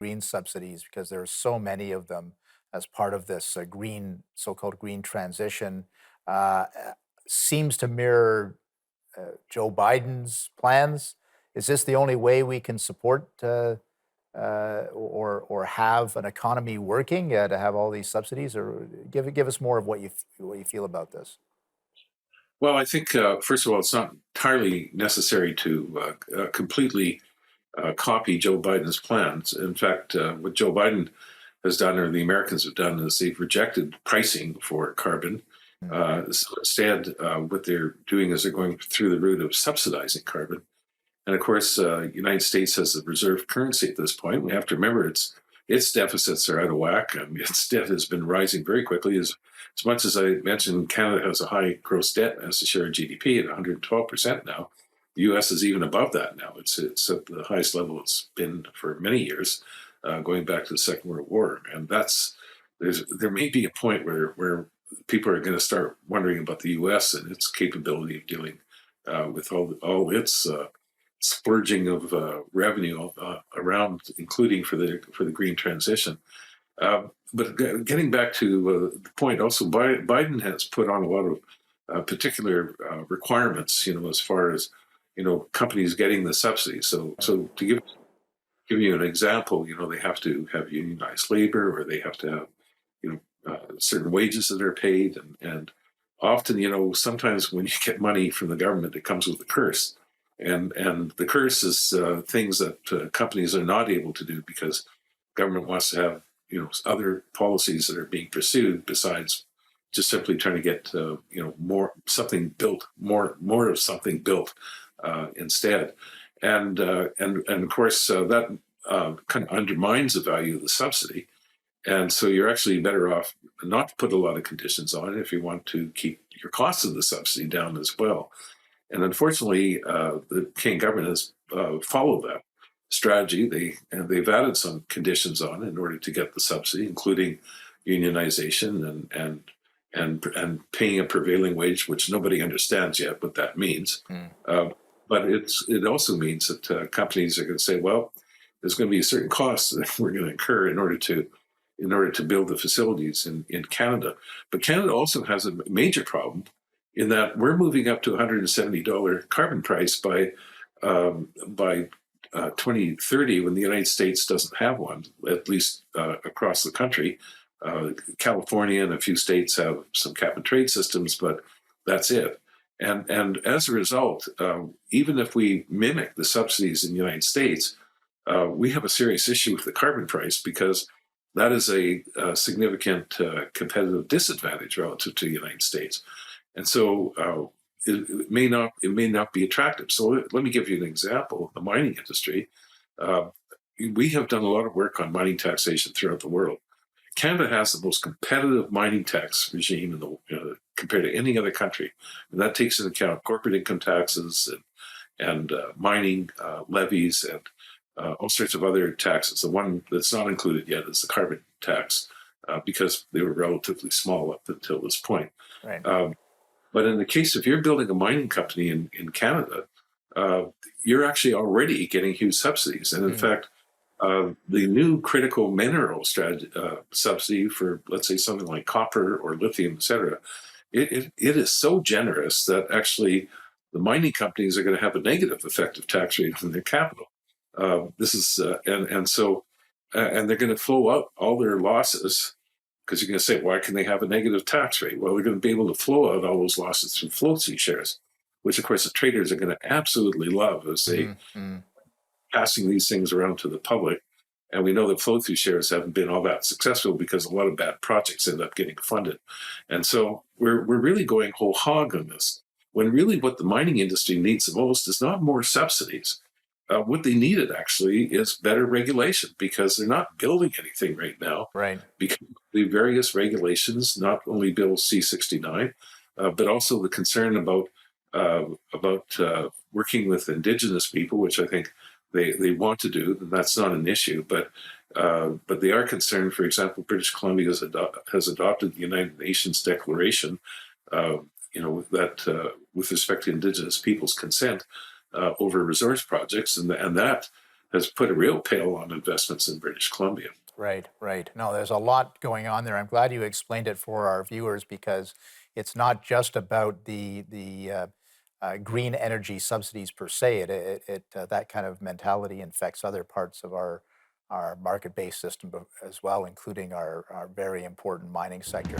green subsidies because there are so many of them as part of this so-called green transition, uh, uh, seems to mirror Joe Biden's plans. Is this the only way we can support or have an economy working to have all these subsidies? Or give us more of what you feel about this. Well, I think, first of all, it's not entirely necessary to completely copy Joe Biden's plans. In fact, what Joe Biden has done, or the Americans have done, is they've rejected pricing for carbon. Mm. So instead, what they're doing is they're going through the route of subsidizing carbon. And of course, United States has a reserve currency at this point. We have to remember its deficits are out of whack. I mean, its debt has been rising very quickly. As much as I mentioned, Canada has a high gross debt as a share of GDP at 112% now. The U.S. is even above that now. It's at the highest level it's been for many years, going back to the Second World War. And there may be a point where people are going to start wondering about the U.S. and its capability of dealing with all its splurging of revenue around, including for the green transition. But getting back to the point, also Biden has put on a lot of particular requirements, as far as companies getting the subsidies. So to give you an example, they have to have unionized labor, or they have to have certain wages that are paid, and often, sometimes when you get money from the government, it comes with a curse. And the curse is things that companies are not able to do because government wants to have other policies that are being pursued besides just simply trying to get more of something built instead. And of course that kind of undermines the value of the subsidy. And so you're actually better off not to put a lot of conditions on it if you want to keep your cost of the subsidy down as well. And unfortunately, the Canadian government has followed that strategy. They've added some conditions on in order to get the subsidy, including unionization and paying a prevailing wage, which nobody understands yet what that means. Mm. But it also means that companies are going to say, well, there's going to be a certain cost that we're going to incur in order to build the facilities in Canada. But Canada also has a major problem in that we're moving up to $170 carbon price by 2030, when the United States doesn't have one, at least across the country. California and a few states have some cap and trade systems, but that's it. And as a result, even if we mimic the subsidies in the United States, we have a serious issue with the carbon price, because that is a significant competitive disadvantage relative to the United States. And so it may not be attractive. So let me give you an example of the mining industry. We have done a lot of work on mining taxation throughout the world. Canada has the most competitive mining tax regime compared to any other country, and that takes into account corporate income taxes and mining levies and all sorts of other taxes. The one that's not included yet is the carbon tax, because they were relatively small up until this point. Right. But in the case if you're building a mining company in Canada, you're actually already getting huge subsidies. And in fact, the new critical mineral subsidy for, let's say, something like copper or lithium, et cetera, it is so generous that actually the mining companies are going to have a negative effective tax rate on their capital. This is and they're going to flow out all their losses, because you're going to say, why can they have a negative tax rate? Well, they're going to be able to flow out all those losses through float-through shares, which of course the traders are going to absolutely love as they passing these things around to the public. And we know that flow-through shares haven't been all that successful because a lot of bad projects end up getting funded. And so we're really going whole hog on this, when really what the mining industry needs the most is not more subsidies. What they needed actually is better regulation, because they're not building anything right now. Right. Because the various regulations, not only Bill C-69, but also the concern about working with Indigenous people, which I think they want to do, and that's not an issue. But they are concerned. For example, British Columbia has adopted the United Nations Declaration, with respect to Indigenous people's consent over resource projects, and that has put a real pale on investments in British Columbia. Right, right. No, there's a lot going on there. I'm glad you explained it for our viewers because it's not just about the green energy subsidies per se. That kind of mentality infects other parts of our market-based system as well, including our very important mining sector.